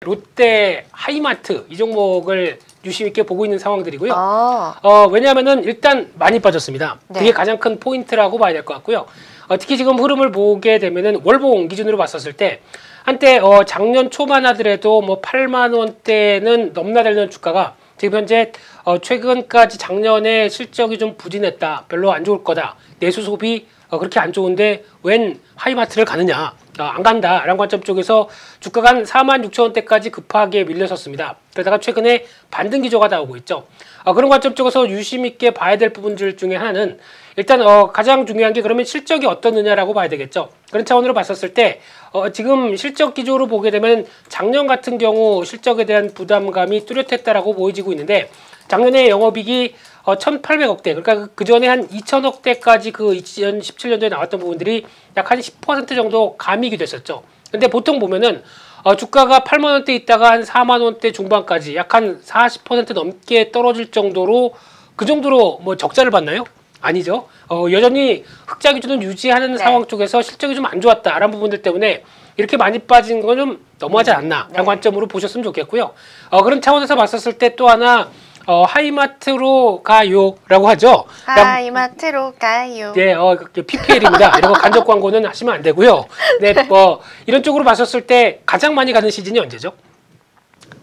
롯데 하이마트 이 종목을 유심 있게 보고 있는 상황들이고요. 왜냐하면은 일단 많이 빠졌습니다. 네. 그게 가장 큰 포인트라고 봐야 될 것 같고요. 특히 지금 흐름을 보게 되면은 월봉 기준으로 봤었을 때 한때 작년 초만 하더라도 뭐 8만 원대는 넘나들던 주가가 지금 현재 최근까지 작년에 실적이 좀 부진했다, 별로 안 좋을 거다, 내수 소비 그렇게 안 좋은데 웬 하이마트를 가느냐, 안 간다라는 관점 쪽에서 주가가 한 4만 6천 원대까지 급하게 밀렸었습니다. 그러다가 최근에 반등 기조가 나오고 있죠. 그런 관점 쪽에서 유심 있게 봐야 될 부분들 중에 하나는 일단 가장 중요한 게 그러면 실적이 어떻느냐라고 봐야 되겠죠. 그런 차원으로 봤었을 때 지금 실적 기조로 보게 되면 작년 같은 경우 실적에 대한 부담감이 뚜렷했다라고 보여지고 있는데 작년에 영업이익이 1,800억대, 그러니까 그 전에 한 2,000억대까지 그 2017년도에 나왔던 부분들이 약 한 10% 정도 감익이 됐었죠. 근데 보통 보면은 주가가 8만 원대 있다가 한 4만 원대 중반까지 약 한 40% 넘게 떨어질 정도로 그 정도로 뭐 적자를 봤나요? 아니죠. 여전히 흑자 기준을 유지하는 상황 쪽에서 실적이 좀 안 좋았다라는 부분들 때문에 이렇게 많이 빠진 건 좀 너무하지 않나라는 관점으로 보셨으면 좋겠고요. 그런 차원에서 봤었을 때 또 하나 하이마트로 가요라고 하죠. 하이마트로 가요. 네, PPL입니다. 이런 거 간접 광고는 하시면 안 되고요. 네, 이런 쪽으로 봤었을 때 가장 많이 가는 시즌이 언제죠?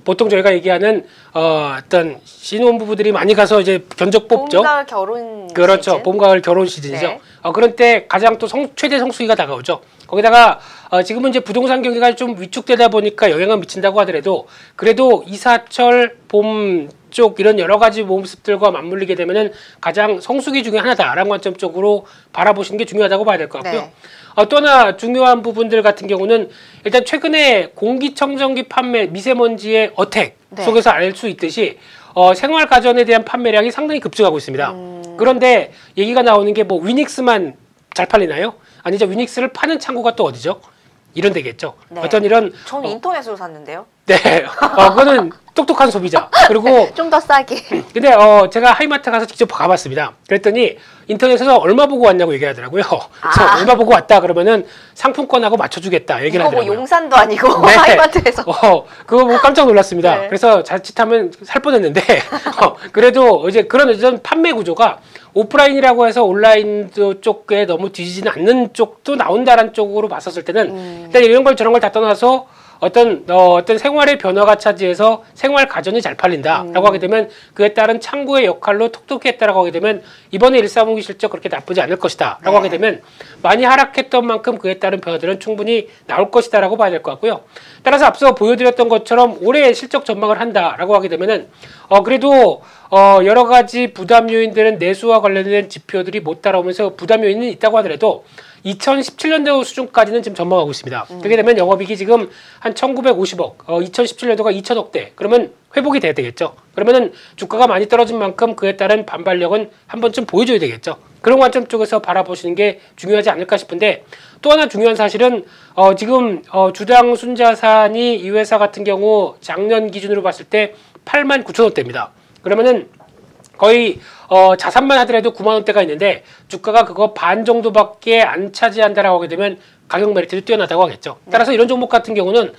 보통 저희가 얘기하는 어떤 신혼부부들이 많이 가서 이제 견적 뽑죠. 봄, 가을 결혼 그렇죠. 시즌? 봄, 가을 결혼 시즌이죠. 네. 그런 때 가장 또 최대 성수기가 다가오죠. 거기다가 지금은 이제 부동산 경기가 좀 위축되다 보니까 영향을 미친다고 하더라도 그래도 이사철, 봄 쪽 이런 여러 가지 모습들과 맞물리게 되면은 가장 성수기 중에 하나다라는 관점 쪽으로 바라보시는 게 중요하다고 봐야 될 것 같고요. 또 하나 중요한 부분들 같은 경우는 일단 최근에 공기청정기 판매, 미세먼지의 어택 속에서 알 수 있듯이 생활 가전에 대한 판매량이 상당히 급증하고 있습니다. 그런데 얘기가 나오는 게 뭐 위닉스만 잘 팔리나요? 아니죠. 위닉스를 파는 창고가 또 어디죠? 이런 데겠죠. 어떤 이런 저는 인터넷으로 샀는데요. 네, 그거는 똑똑한 소비자. 그리고 좀 더 싸게. 근데 제가 하이마트 가서 직접 가봤습니다. 그랬더니 인터넷에서 얼마 보고 왔냐고 얘기하더라고요. 그래서 얼마 보고 왔다 그러면은 상품권하고 맞춰주겠다 얘기를 하더라고요. 뭐 용산도 아니고 네. 하이마트에서. 그거 보고 깜짝 놀랐습니다. 그래서 자칫하면 살 뻔했는데 그래도 이제 그런 판매 구조가 오프라인이라고 해서 온라인 쪽에 너무 뒤지지는 않는 쪽도 나온다라는 쪽으로 봤었을 때는 일단 이런 걸 저런 걸 다 떠나서 어떤 생활의 변화가 차지해서 생활 가전이 잘 팔린다라고 하게 되면 그에 따른 창구의 역할로 톡톡했다라고 하게 되면 이번에 1사분기 실적 그렇게 나쁘지 않을 것이다라고 하게 되면 많이 하락했던 만큼 그에 따른 변화들은 충분히 나올 것이다라고 봐야 될 것 같고요. 따라서 앞서 보여드렸던 것처럼 올해 실적 전망을 한다라고 하게 되면은 그래도 여러 가지 부담 요인들은 내수와 관련된 지표들이 못 따라오면서 부담 요인은 있다고 하더라도 2017년도 수준까지는 지금 전망하고 있습니다. 그렇게 되면 영업이익이 지금 한 1950억, 2017년도가 2000억대, 그러면 회복이 돼야 되겠죠. 그러면은 주가가 많이 떨어진 만큼 그에 따른 반발력은 한 번쯤 보여줘야 되겠죠. 그런 관점 쪽에서 바라보시는 게 중요하지 않을까 싶은데 또 하나 중요한 사실은 지금 주당 순자산이 이 회사 같은 경우 작년 기준으로 봤을 때 8만 9천 원대입니다. 그러면은 거의 자산만 하더라도 9만 원대가 있는데 주가가 그거 반 정도밖에 안 차지한다라고 하게 되면 가격 메리트도 뛰어나다고 하겠죠. 따라서 이런 종목 같은 경우는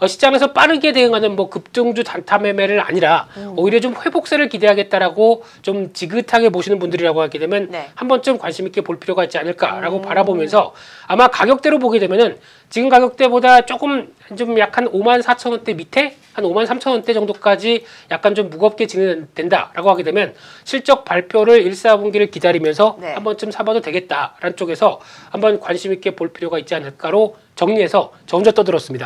시장에서 빠르게 대응하는 뭐 급등주 단타 매매를 아니라 오히려 좀 회복세를 기대하겠다라고 좀 지긋하게 보시는 분들이라고 하게 되면 한 번쯤 관심 있게 볼 필요가 있지 않을까라고 바라보면서 아마 가격대로 보게 되면은 지금 가격대보다 조금 좀 약한 5만 4천 원대 밑에 한 5만 3천 원대 정도까지 약간 좀 무겁게 진행된다라고 하게 되면 실적 발표를 1사분기를 기다리면서 한 번쯤 사봐도 되겠다라는 쪽에서 한번 관심 있게 볼 필요가 있지 않을까로 정리해서 저 혼자 떠들었습니다.